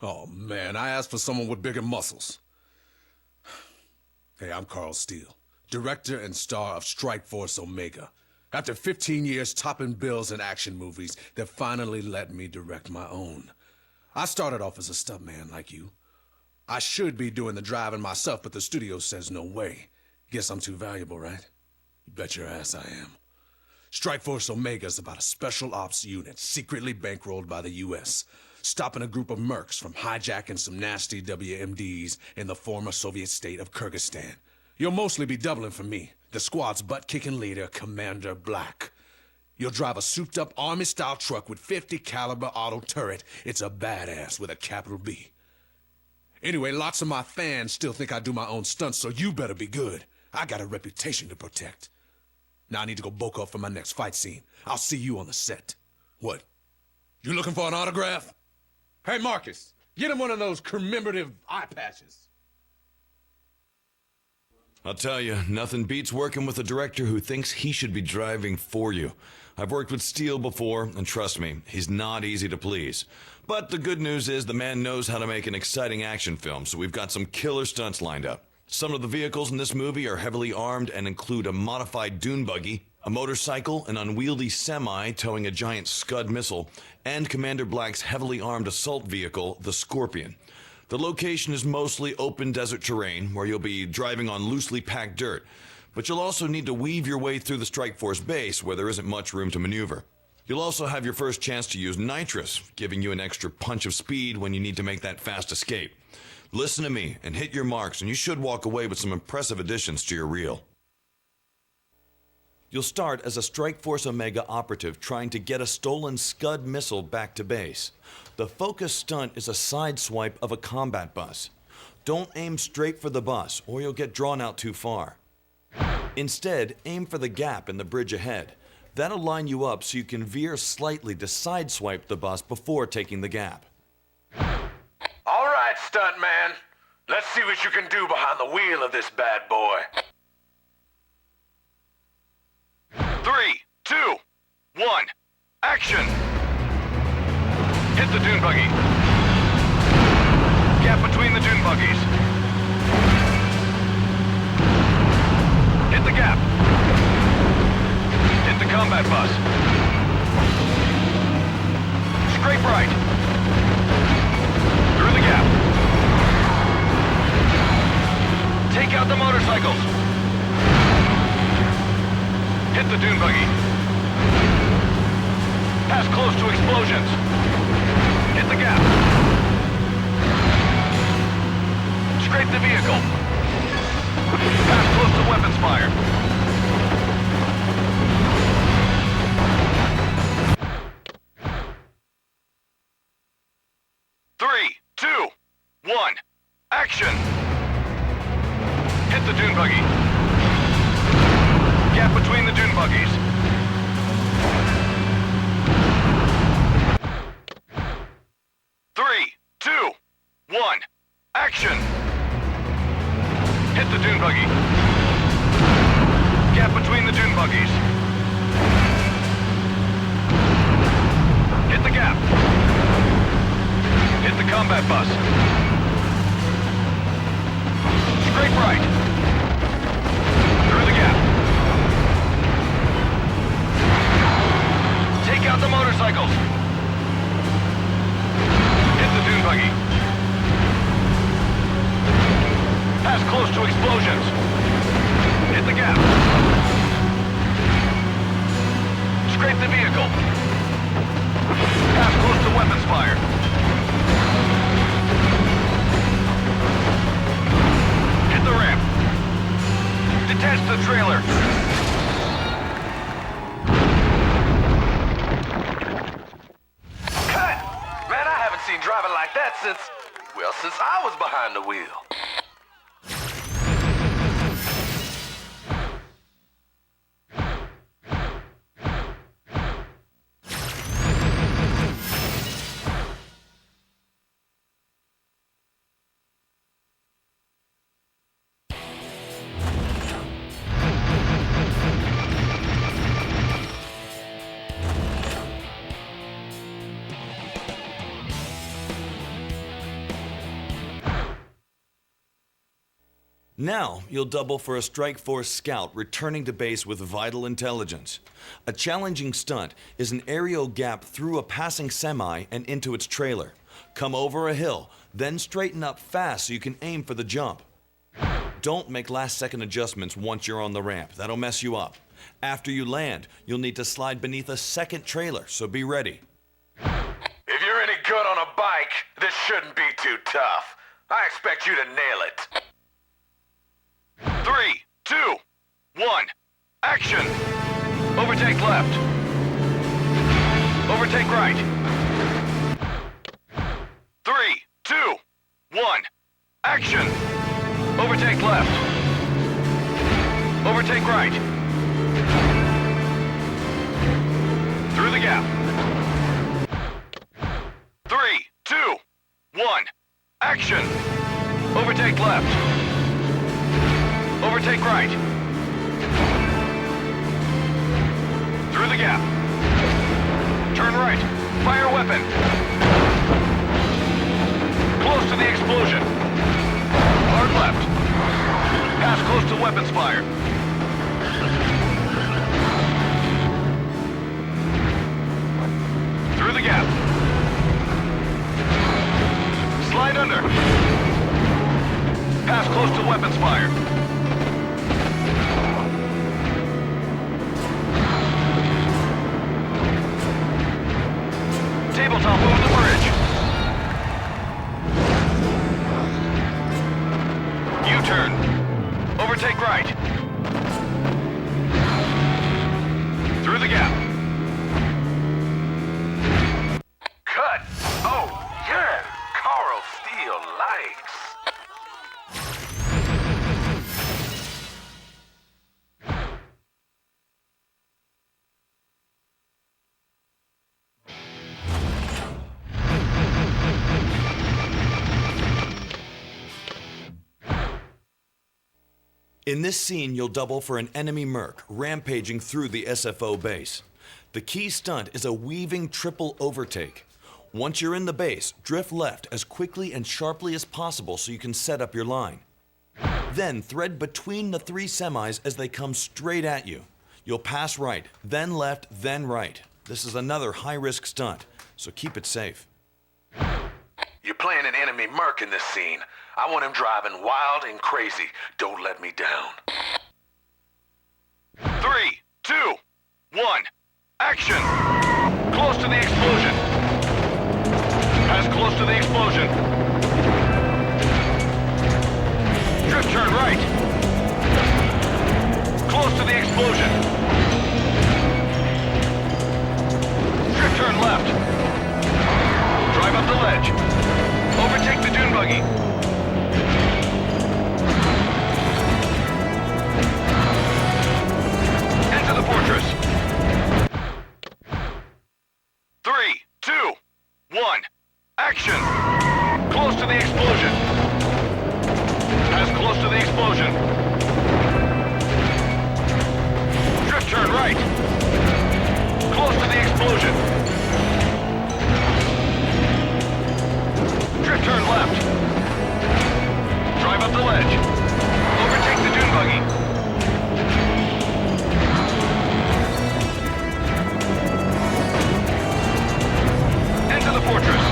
Oh, man, I asked for someone with bigger muscles. Hey, I'm Carl Steele, director and star of Strike Force Omega. After 15 years topping bills in action movies, they finally let me direct my own. I started off as a stuntman like you. I should be doing the driving myself, but the studio says no way. Guess I'm too valuable, right? You bet your ass I am. Strike Force Omega is about a special ops unit secretly bankrolled by the U.S., stopping a group of mercs from hijacking some nasty WMDs in the former Soviet state of Kyrgyzstan. You'll mostly be doubling for me, the squad's butt-kicking leader, Commander Black. You'll drive a souped-up Army-style truck with 50 caliber auto turret. It's a badass with a capital B. Anyway, lots of my fans still think I do my own stunts, so you better be good. I got a reputation to protect. Now I need to go bulk up for my next fight scene. I'll see you on the set. What? You looking for an autograph? Hey, Marcus, get him one of those commemorative eye patches. I'll tell you, nothing beats working with a director who thinks he should be driving for you. I've worked with Steele before, and trust me, he's not easy to please. But the good news is the man knows how to make an exciting action film, so we've got some killer stunts lined up. Some of the vehicles in this movie are heavily armed and include a modified dune buggy, a motorcycle, an unwieldy semi towing a giant Scud missile, and Commander Black's heavily armed assault vehicle, the Scorpion. The location is mostly open desert terrain where you'll be driving on loosely packed dirt, but you'll also need to weave your way through the Strike Force base where there isn't much room to maneuver. You'll also have your first chance to use nitrous, giving you an extra punch of speed when you need to make that fast escape. Listen to me and hit your marks, and you should walk away with some impressive additions to your reel. You'll start as a Strike Force Omega operative trying to get a stolen Scud missile back to base. The focus stunt is a sideswipe of a combat bus. Don't aim straight for the bus, or you'll get drawn out too far. Instead, aim for the gap in the bridge ahead. That'll line you up so you can veer slightly to sideswipe the bus before taking the gap. All right, stuntman. Let's see what you can do behind the wheel of this bad boy. 3, 2, 1, action! Hit the dune buggy. Gap between the dune buggies. Hit the gap. Hit the combat bus. Scrape right. Through the gap. Take out the motorcycles. Hit the dune buggy. Pass close to explosions. Hit the gap. Scrape the vehicle. Pass close to weapons fire. Three, two, one, action! Hit the dune buggy. Gap between the dune buggies. Three, two, one, action! Hit the dune buggy. Gap between the dune buggies. Hit the gap. Hit the combat bus. Scrape right. Through the gap. Take out the motorcycles. Hit the dune buggy. Pass close to explosions. Hit the gap. Scrape the vehicle. Pass close to weapons fire. Hit the ramp. Detach the trailer. Cut! Man, I haven't seen driving like that since I was behind the wheel. Now, you'll double for a Strike Force scout returning to base with vital intelligence. A challenging stunt is an aerial gap through a passing semi and into its trailer. Come over a hill, then straighten up fast so you can aim for the jump. Don't make last-second adjustments once you're on the ramp. That'll mess you up. After you land, you'll need to slide beneath a second trailer, so be ready. If you're any good on a bike, this shouldn't be too tough. I expect you to nail it. 3, 2, 1, action! Overtake left. Overtake right. 3, 2, 1, action! Overtake left. Overtake right. Through the gap. 3, 2, 1, action! Overtake left. Overtake right. Through the gap. Turn right. Fire weapon. Close to the explosion. Hard left. Pass close to weapons fire. Through the gap. Slide under. Pass close to weapons fire. Tabletop over the bridge. U-turn. Overtake right. Through the gap. Cut! Oh, yeah! Carl Steele likes. In this scene, you'll double for an enemy merc rampaging through the SFO base. The key stunt is a weaving triple overtake. Once you're in the base, drift left as quickly and sharply as possible so you can set up your line. Then thread between the 3 semis as they come straight at you. You'll pass right, then left, then right. This is another high-risk stunt, so keep it safe. You're playing an enemy merc in this scene. I want him driving wild and crazy. Don't let me down. 3, 2, 1, action! Close to the explosion. Pass close to the explosion. Drift turn right. Close to the explosion. Drift turn left. Drive up the ledge. Overtake the dune buggy. Enter the fortress. 3, 2, 1, action! Close to the explosion. Pass close to the explosion. Drift turn right. Close to the explosion. Drift turn left. Drive up the ledge. Overtake the dune buggy. Enter the fortress.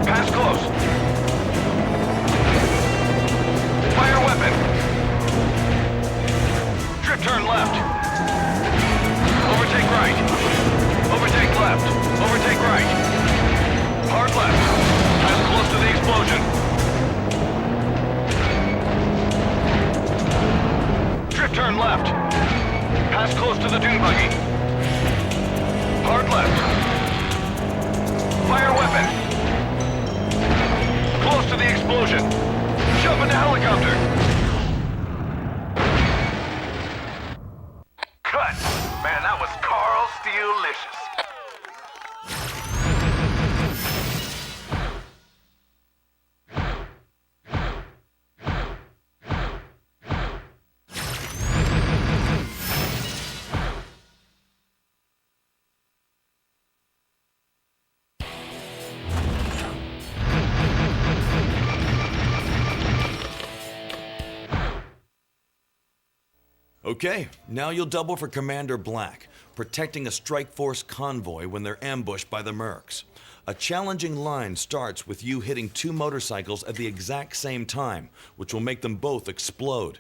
Pass close. Fire weapon. Drift turn left. Overtake right. Overtake left. Overtake right. Hard left. Pass close to the explosion. Drift turn left. Pass close to the dune buggy. Hard left. Fire weapon. Close to the explosion. Jump into helicopter. Cut! Man, that was Carl Steele-licious. Okay, now you'll double for Commander Black, protecting a Strike Force convoy when they're ambushed by the mercs. A challenging line starts with you hitting 2 motorcycles at the exact same time, which will make them both explode.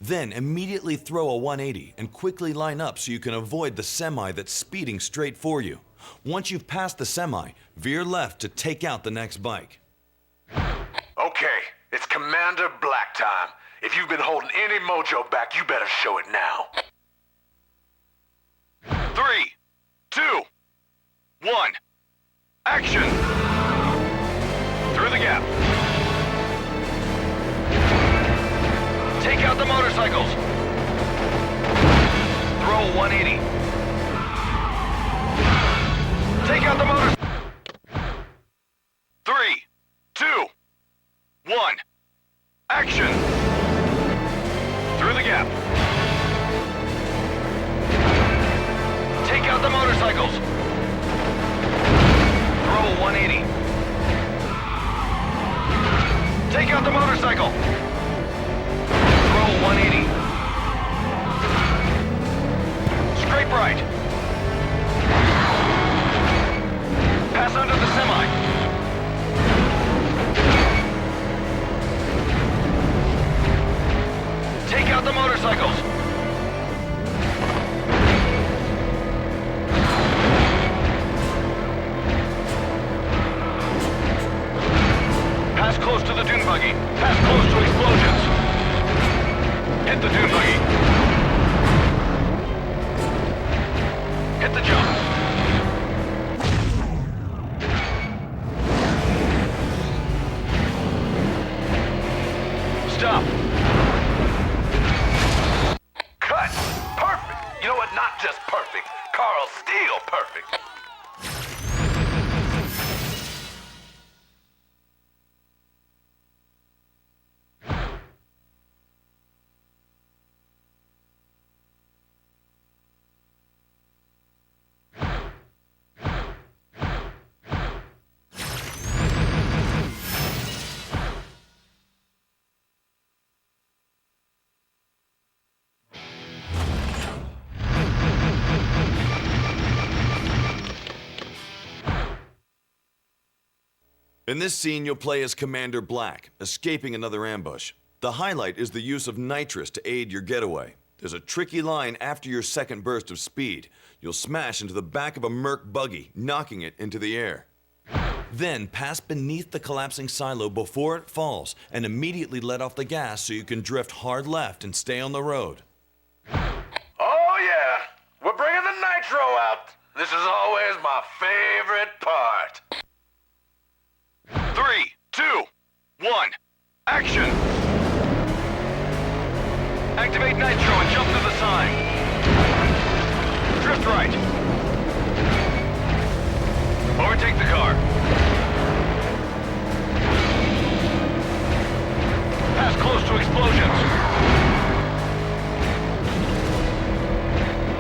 Then immediately throw a 180 and quickly line up so you can avoid the semi that's speeding straight for you. Once you've passed the semi, veer left to take out the next bike. Okay, it's Commander Black time. If you've been holding any mojo back, you better show it now. 3, 2, 1, action! Through the gap. Take out the motorcycles. Throw a 180. Take out the motor. 3, 2, 1, action! Through the gap. Take out the motorcycles. Throw a 180. Take out the motorcycle. Throw a 180. Scrape right. Pass under the semi. Take out the motorcycles. Pass close to the dune buggy. Pass close to explosions. Hit the dune buggy. Hit the jump. Stop. Cut! Perfect! You know what? Not just perfect. Carl Steele perfect. In this scene, you'll play as Commander Black, escaping another ambush. The highlight is the use of nitrous to aid your getaway. There's a tricky line after your second burst of speed. You'll smash into the back of a merc buggy, knocking it into the air. Then pass beneath the collapsing silo before it falls and immediately let off the gas so you can drift hard left and stay on the road. Oh yeah, we're bringing the nitro out. This is always my favorite part. 3, 2, 1, action! Activate nitro and jump to the sign. Drift right. Overtake the car. Pass close to explosions.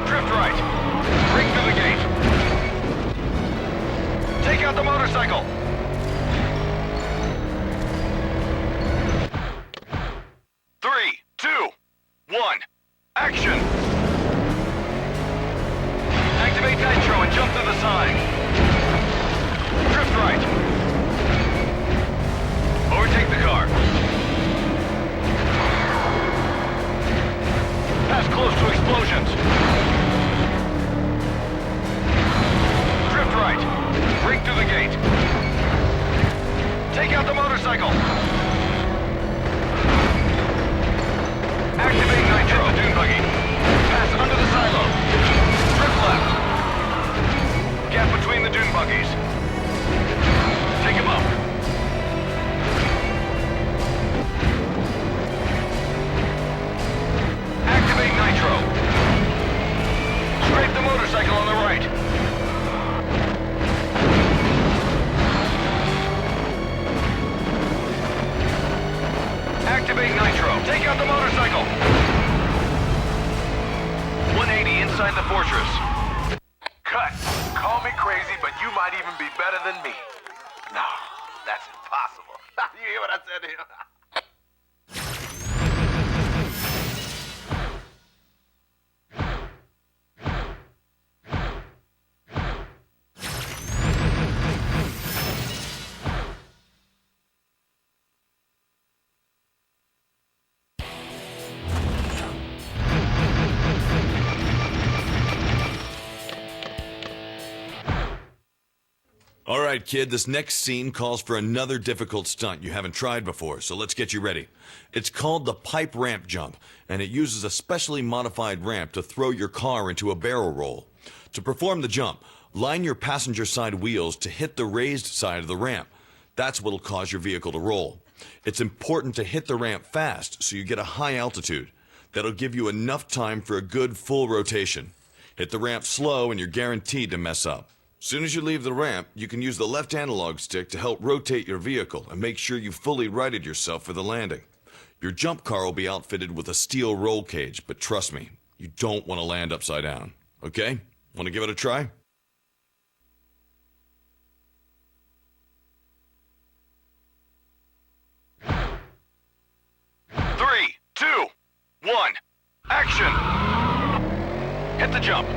Drift right. Break through the gate. Take out the motorcycle. 3, 2, 1, action! Activate nitro and jump to the sign. Drift right. Overtake the car. Pass close to explosions. Drift right. Break through the gate. Take out the motorcycle. Activate nitro. Hit the dune buggy. Pass under the silo. Drift left. Gap between the dune buggies. Take him up. Activate nitro. Scrape the motorcycle on the right. Activate nitro. Take out the motorcycle. 180 inside the fortress. Cut. Call me crazy, but you might even be better than me. No, that's impossible. You hear what I said to him? All right, kid, this next scene calls for another difficult stunt you haven't tried before, so let's get you ready. It's called the pipe ramp jump, and it uses a specially modified ramp to throw your car into a barrel roll. To perform the jump, line your passenger side wheels to hit the raised side of the ramp. That's what'll cause your vehicle to roll. It's important to hit the ramp fast so you get a high altitude. That'll give you enough time for a good full rotation. Hit the ramp slow and you're guaranteed to mess up. Soon as you leave the ramp, you can use the left analog stick to help rotate your vehicle and make sure you fully righted yourself for the landing. Your jump car will be outfitted with a steel roll cage, but trust me, you don't want to land upside down. Okay? Want to give it a try? Three, two, one, action! Hit the jump.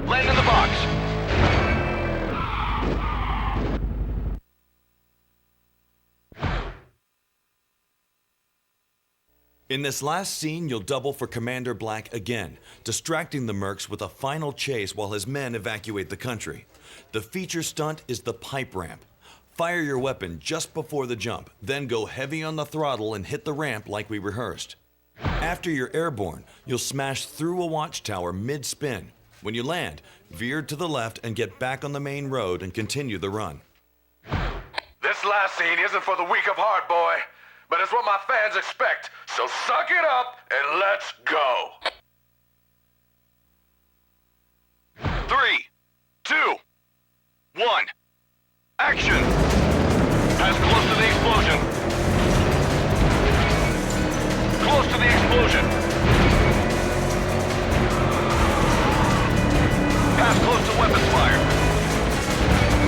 Land in the box. In this last scene, you'll double for Commander Black again, distracting the mercs with a final chase while his men evacuate the country. The feature stunt is the pipe ramp. Fire your weapon just before the jump, then go heavy on the throttle and hit the ramp like we rehearsed. After you're airborne, you'll smash through a watchtower mid-spin. When you land, veer to the left and get back on the main road and continue the run. This last scene isn't for the weak of heart, boy, but it's what my fans expect, so suck it up and let's go. 3, 2, 1, action! Pass close to the explosion. Close to the explosion. Pass close to weapons fire.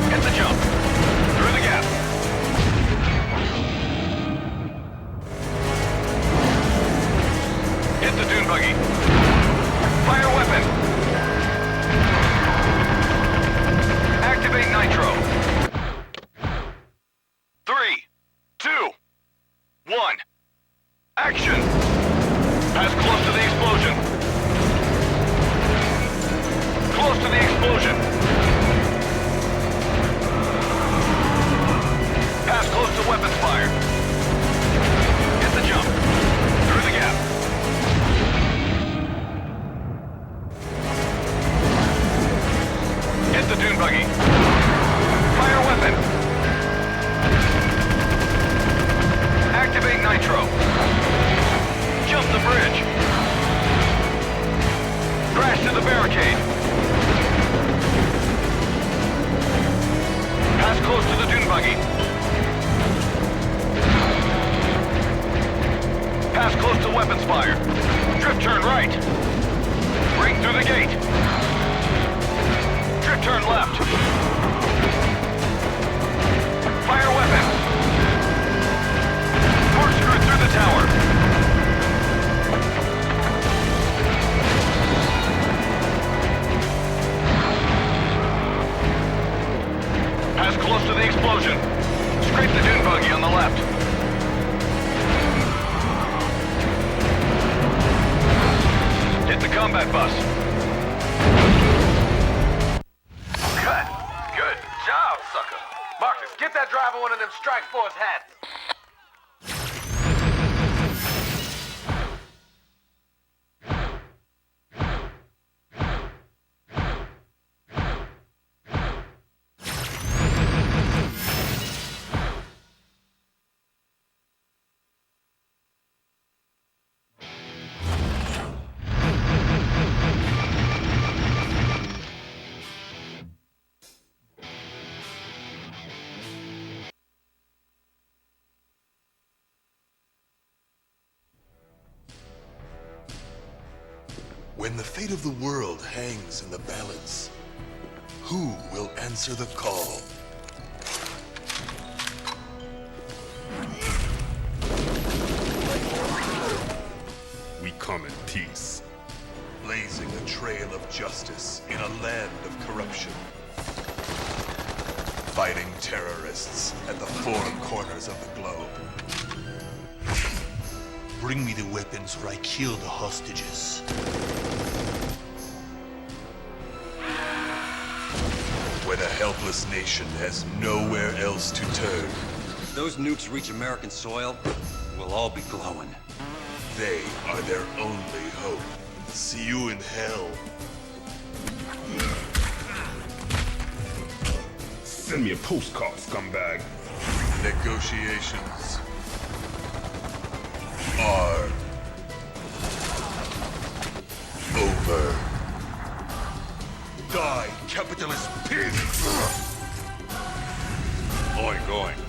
Hit the jump. Through the gap. Hit the dune buggy. Fire weapon. Activate nitro. 3, 2, 1. Action! Pass close to the explosion. Close to the explosion. Pass close to weapons fire. Hit the jump. Through the gap. Hit the dune buggy. Fire weapon. Activate nitro. Jump the bridge. Crash to the barricade. Pass close to the dune buggy. Pass close to weapons fire. Drift turn right. Ring through the gate. Drift turn left. Fire weapon. Corkscrew through the tower. Pass close to the explosion. Scrape the dune buggy on the left. Hit the combat bus. Cut. Good job, sucker. Marcus, get that driver one of them Strike Force hats. When the fate of the world hangs in the balance, who will answer the call? We come in peace, blazing a trail of justice in a land of corruption. Fighting terrorists at the four corners of the globe. Bring me the weapons or I kill the hostages. when a helpless nation has nowhere else to turn. If those nukes reach American soil, we'll all be glowing. They are their only hope. See you in hell. Send me a postcard, scumbag. Negotiations are over. Die, capitalist pig! Going.